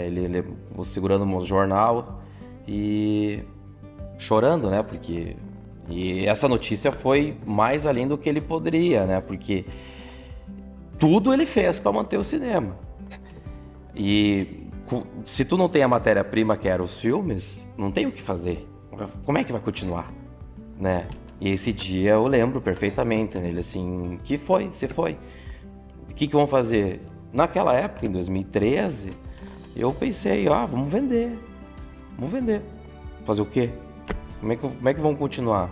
Ele segurando o jornal e chorando, né? E essa notícia foi mais além do que ele poderia, né? Porque tudo ele fez para manter o cinema. E se tu não tem a matéria-prima que eram os filmes, não tem o que fazer. Como é que vai continuar, né? E esse dia eu lembro perfeitamente, né? Ele assim, que foi? Você foi? O que vão fazer? Naquela época, em 2013, eu pensei, vamos vender. Vamos vender. Fazer o quê? Como é que vão continuar?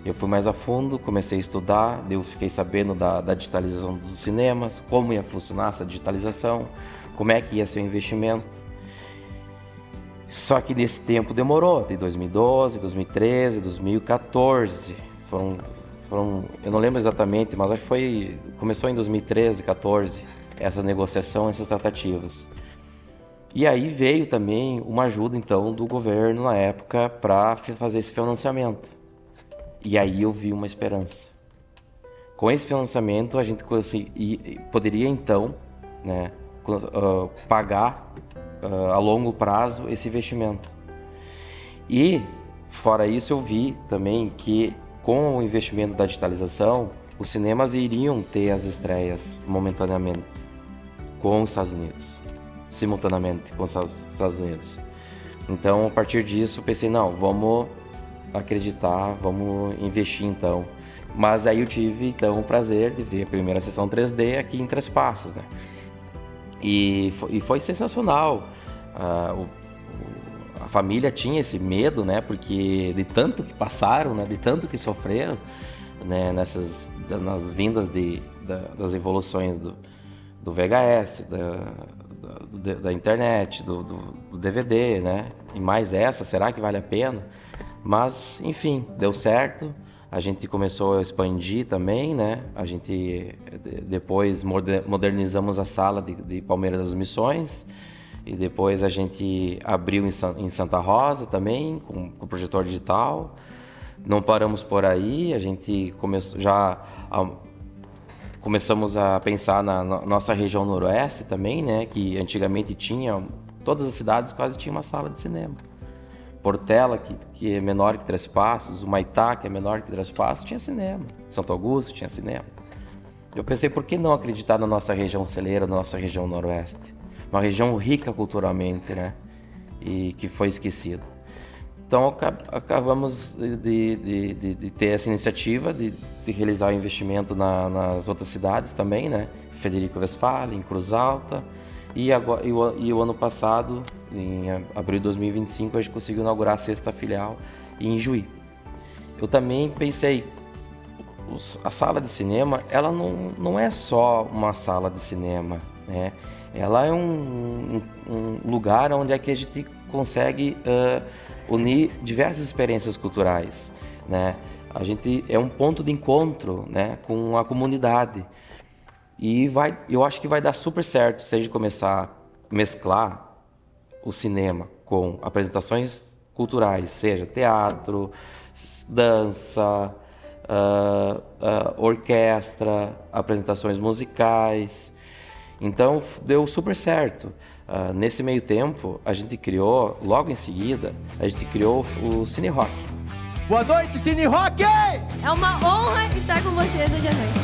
Eu fui mais a fundo, comecei a estudar, eu fiquei sabendo da digitalização dos cinemas, como ia funcionar essa digitalização, como é que ia ser o investimento. Só que nesse tempo demorou, de 2012, 2013, 2014, foram, eu não lembro exatamente, mas acho que começou em 2013, 2014, essa negociação, essas tratativas. E aí veio também uma ajuda, então, do governo na época para fazer esse financiamento. E aí eu vi uma esperança. Com esse financiamento, a gente poderia, então, né, pagar a longo prazo esse investimento. E, fora isso, eu vi também que, com o investimento da digitalização, os cinemas iriam ter as estreias momentaneamente com os Estados Unidos. Simultaneamente com os Estados Unidos. Então, a partir disso, pensei, não, vamos acreditar, vamos investir então. Mas aí eu tive então o prazer de ver a primeira sessão 3D aqui em Três Passos, né? E foi sensacional. A família tinha esse medo, né? Porque de tanto que passaram, né? De tanto que sofreram, né? Nas vindas das evoluções do VHS, da internet, do DVD, né? E mais essa, será que vale a pena? Mas, enfim, deu certo. A gente começou a expandir também, né? A gente depois modernizamos a sala de Palmeiras das Missões. E depois a gente abriu em Santa Rosa também, com projetor digital. Não paramos por aí, a gente começamos a pensar na nossa região noroeste também, né? Que antigamente todas as cidades quase tinham uma sala de cinema. Portela, que é menor que Três Passos, o Maitá, que é menor que Três Passos, tinha cinema. Santo Augusto tinha cinema. Eu pensei, por que não acreditar na nossa região celeira, na nossa região noroeste? Uma região rica culturalmente, né? E que foi esquecida. Então, acabamos de ter essa iniciativa de realizar o investimento nas outras cidades também, né? Frederico Westphalen, em Cruz Alta. E o ano passado, em abril de 2025, a gente conseguiu inaugurar a 6ª filial em Juí. Eu também pensei, a sala de cinema, ela não é só uma sala de cinema, né? Ela é um lugar onde é que a gente consegue unir diversas experiências culturais, né? A gente é um ponto de encontro, né, com a comunidade. E eu acho que vai dar super certo se a gente começar a mesclar o cinema com apresentações culturais, seja teatro, dança, orquestra, apresentações musicais. Então deu super certo. Nesse meio tempo, a gente criou, logo em seguida, a gente criou o Cine Rock. Boa noite, Cine Rock! É uma honra estar com vocês hoje à noite.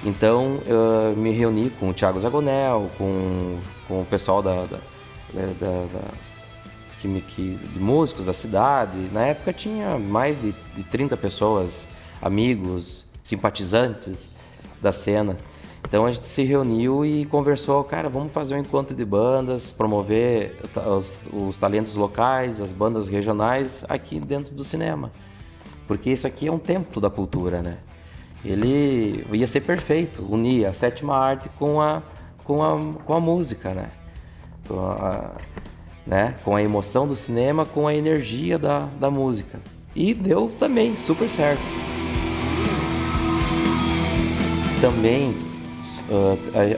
Então, eu me reuni com o Thiago Zagonel, com o pessoal de músicos da cidade. Na época tinha mais de 30 pessoas, amigos, simpatizantes da cena. Então a gente se reuniu e conversou, cara, vamos fazer um encontro de bandas, promover os talentos locais, as bandas regionais aqui dentro do cinema. Porque isso aqui é um templo da cultura, né? Ele ia ser perfeito, unir a 7ª arte com a música, né? Com a emoção do cinema, com a energia da música. E deu também super certo. Também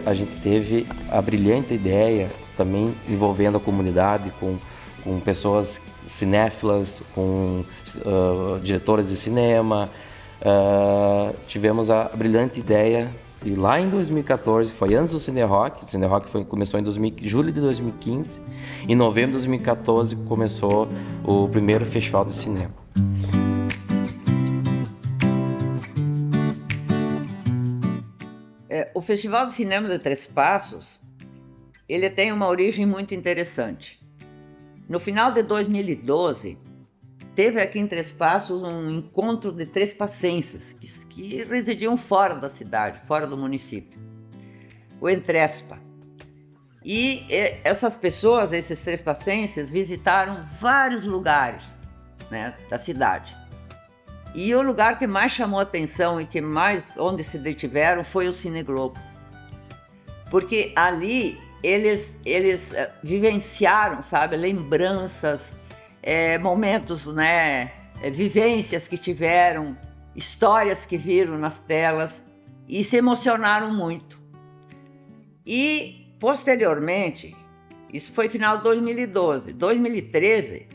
a gente teve a brilhante ideia, também envolvendo a comunidade, com pessoas cinéfilas, com diretoras de cinema. Tivemos a brilhante ideia, e lá em 2014, foi antes do Cine Rock, o Cine Rock começou em julho de 2015, em novembro de 2014 começou o primeiro festival de cinema. O Festival de Cinema de Três Passos, ele tem uma origem muito interessante. No final de 2012, teve aqui em Três Passos um encontro de trespassenses que residiam fora da cidade, fora do município, o Entrespa. E essas pessoas, esses trespassenses, visitaram vários lugares, né, da cidade. E o lugar que mais chamou a atenção e onde se detiveram foi o Cine Globo. Porque ali eles vivenciaram, sabe, lembranças, momentos, né, vivências que tiveram, histórias que viram nas telas e se emocionaram muito. E, posteriormente, isso foi final de 2012, 2013,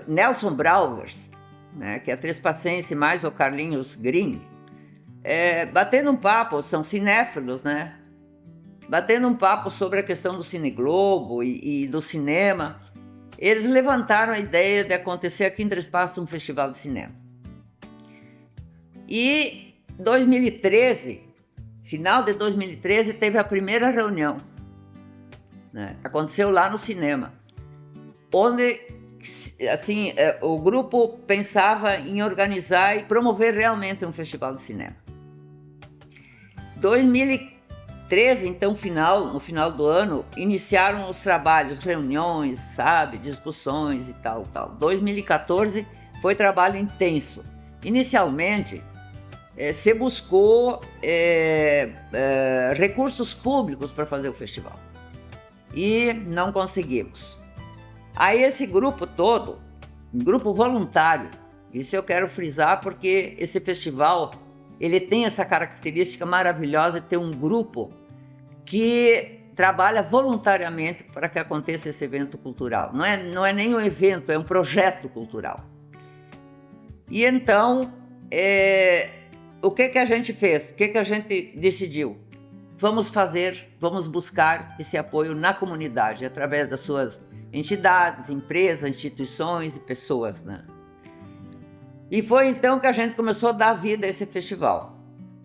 Nelson Brauvers, né, que é trespassense mais o Carlinhos Green, batendo um papo, são cinéfilos, né, batendo um papo sobre a questão do Cine Globo e do cinema. Eles levantaram a ideia de acontecer aqui em Três Passos um festival de cinema. E 2013, final de 2013, teve a primeira reunião, né? Aconteceu lá no cinema, onde assim, o grupo pensava em organizar e promover realmente um festival de cinema. 2013, então, no final do ano, iniciaram os trabalhos, reuniões, sabe, discussões e tal. 2014 foi trabalho intenso. Inicialmente, se buscou recursos públicos para fazer o festival e não conseguimos. Aí esse grupo todo, um grupo voluntário, isso eu quero frisar porque esse festival ele tem essa característica maravilhosa de ter um grupo que trabalha voluntariamente para que aconteça esse evento cultural. Não é nem um evento, é um projeto cultural. E então, o que a gente fez? O que a gente decidiu? Vamos buscar esse apoio na comunidade, através das suas entidades, empresas, instituições e pessoas, né? E foi então que a gente começou a dar vida a esse festival.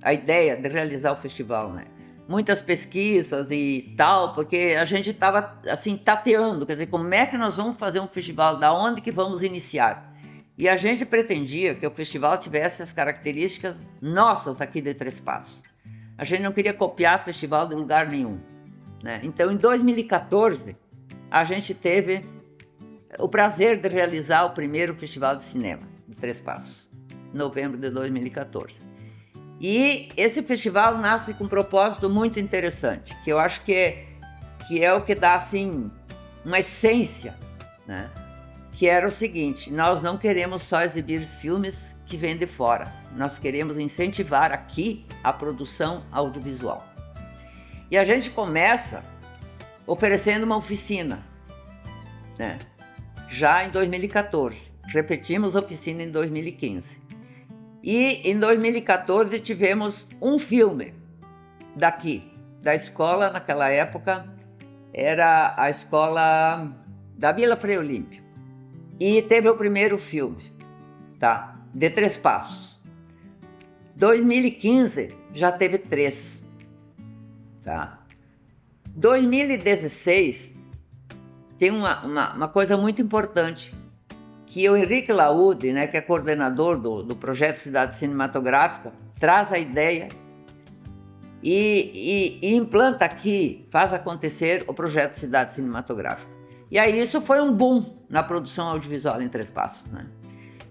A ideia de realizar o festival, né? Muitas pesquisas e tal, porque a gente estava assim tateando, quer dizer, como é que nós vamos fazer um festival, da onde que vamos iniciar? E a gente pretendia que o festival tivesse as características nossas aqui de Três Passos. A gente não queria copiar festival de lugar nenhum, né? Então, em 2014, a gente teve o prazer de realizar o primeiro festival de cinema de Três Passos, em novembro de 2014. E esse festival nasce com um propósito muito interessante, que eu acho que é o que dá assim uma essência, né? Que era o seguinte: nós não queremos só exibir filmes que vêm de fora, nós queremos incentivar aqui a produção audiovisual. E a gente começa oferecendo uma oficina, né? Já em 2014, repetimos a oficina em 2015. E em 2014 tivemos um filme daqui, da escola, naquela época, era a escola da Vila Frei Olímpio. E teve o primeiro filme, tá? De Três Passos. 2015 já teve 3, tá? 2016 tem uma coisa muito importante, que o Henrique Laude, né, que é coordenador do projeto Cidade Cinematográfica, traz a ideia e implanta aqui, faz acontecer o projeto Cidade Cinematográfica. E aí isso foi um boom na produção audiovisual em Três Passos, né?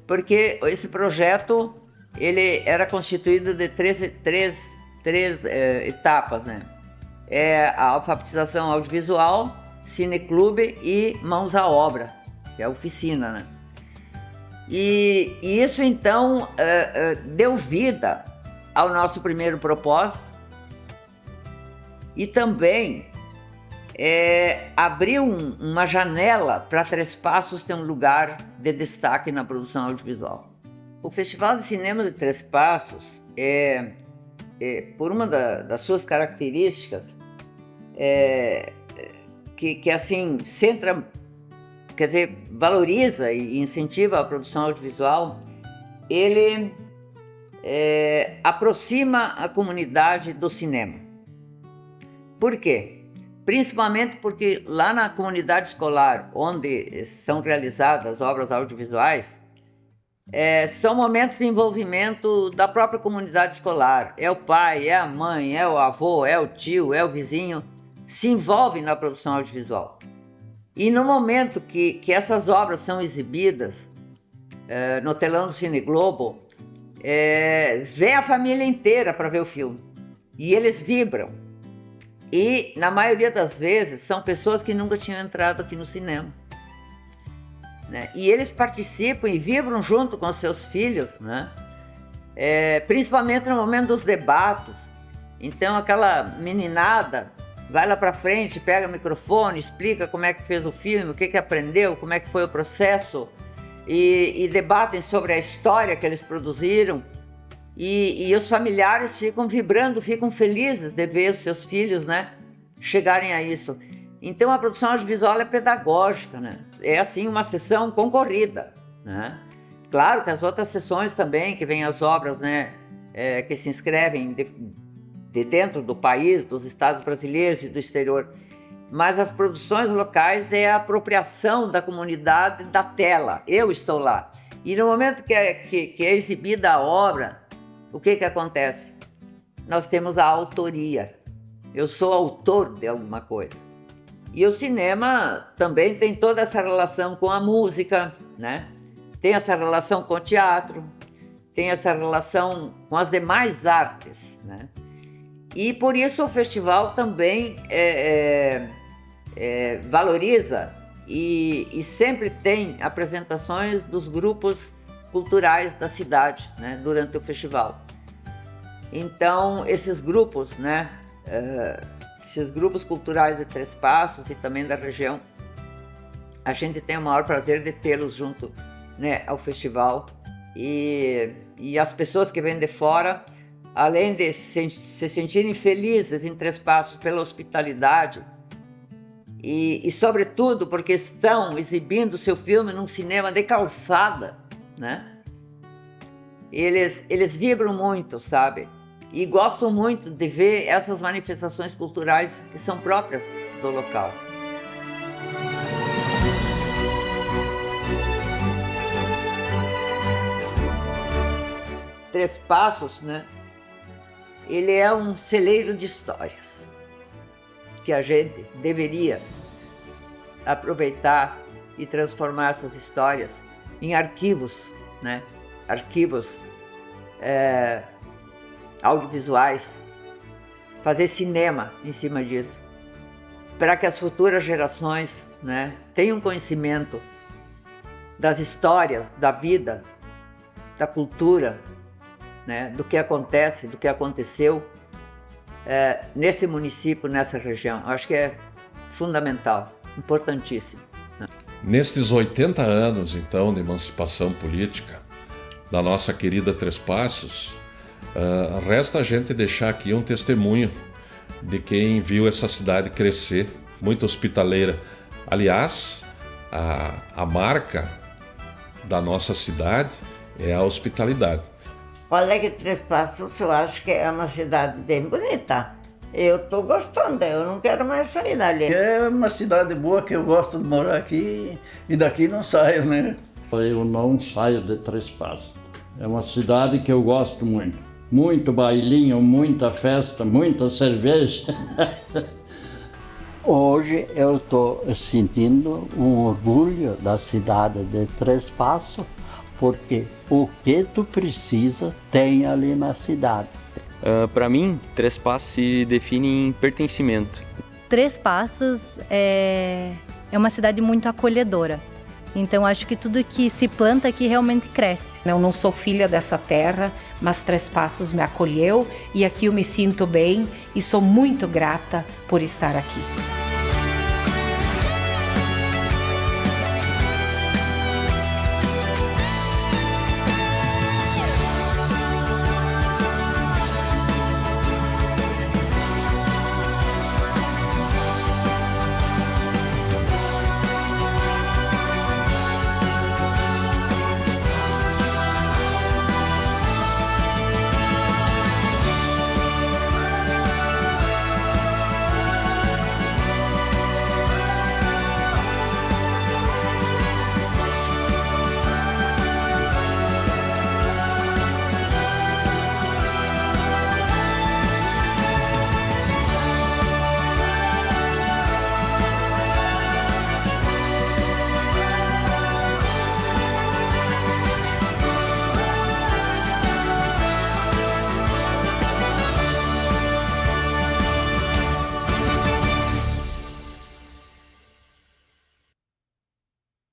Porque esse projeto ele era constituído de três etapas, né? A alfabetização audiovisual, cineclube e mãos à obra, que é a oficina, né? E isso então deu vida ao nosso primeiro propósito e também abriu uma janela para Três Passos ter um lugar de destaque na produção audiovisual. O Festival de Cinema de Três Passos, por uma das suas características, que assim centra, quer dizer, valoriza e incentiva a produção audiovisual, ele aproxima a comunidade do cinema. Por quê? Principalmente porque lá na comunidade escolar, onde são realizadas obras audiovisuais, são momentos de envolvimento da própria comunidade escolar. É o pai, é a mãe, é o avô, é o tio, é o vizinho, se envolvem na produção audiovisual. E no momento que essas obras são exibidas no telão do Cine Globo, vem a família inteira para ver o filme. E eles vibram. E, na maioria das vezes, são pessoas que nunca tinham entrado aqui no cinema, né? E eles participam e vibram junto com os seus filhos, né? Principalmente no momento dos debates. Então, aquela meninada vai lá para frente, pega o microfone, explica como é que fez o filme, o que aprendeu, como é que foi o processo, e debatem sobre a história que eles produziram. E os familiares ficam vibrando, ficam felizes de ver os seus filhos, né, chegarem a isso. Então a produção audiovisual é pedagógica, né? É assim uma sessão concorrida, né? Claro que as outras sessões também, que vêm as obras, né, que se inscrevem de dentro do país, dos estados brasileiros e do exterior. Mas as produções locais é a apropriação da comunidade da tela. Eu estou lá. E no momento que é exibida a obra, o que acontece? Nós temos a autoria. Eu sou autor de alguma coisa. E o cinema também tem toda essa relação com a música, né? Tem essa relação com o teatro, tem essa relação com as demais artes, né? E por isso o festival também valoriza e sempre tem apresentações dos grupos culturais da cidade, né, durante o festival. Então, esses grupos, né, esses grupos culturais de Três Passos e também da região, a gente tem o maior prazer de tê-los junto, né, ao festival E as pessoas que vêm de fora, além de se sentirem felizes em Três Passos pela hospitalidade, e sobretudo porque estão exibindo seu filme num cinema de calçada, né? Eles vibram muito, sabe? E gostam muito de ver essas manifestações culturais que são próprias do local. Três Passos, né? Ele é um celeiro de histórias que a gente deveria aproveitar e transformar essas histórias em arquivos, né? Arquivos audiovisuais, fazer cinema em cima disso, para que as futuras gerações, né, tenham conhecimento das histórias, da vida, da cultura, né, do que acontece, do que aconteceu nesse município, nessa região. Acho que é fundamental, importantíssimo. Nestes 80 anos, então, de emancipação política da nossa querida Três Passos, resta a gente deixar aqui um testemunho de quem viu essa cidade crescer, muito hospitaleira. Aliás, a marca da nossa cidade é a hospitalidade. Olha que Três Passos, eu acho que é uma cidade bem bonita. Eu estou gostando, eu não quero mais sair dali. É uma cidade boa que eu gosto de morar aqui e daqui não saio, né? Eu não saio de Três Passos. É uma cidade que eu gosto muito. Muito bailinho, muita festa, muita cerveja. Hoje eu estou sentindo um orgulho da cidade de Três Passos, porque o que tu precisa tem ali na cidade. Para mim, Três Passos se define em pertencimento. Três Passos é uma cidade muito acolhedora. Então acho que tudo que se planta aqui realmente cresce. Eu não sou filha dessa terra, mas Três Passos me acolheu e aqui eu me sinto bem e sou muito grata por estar aqui.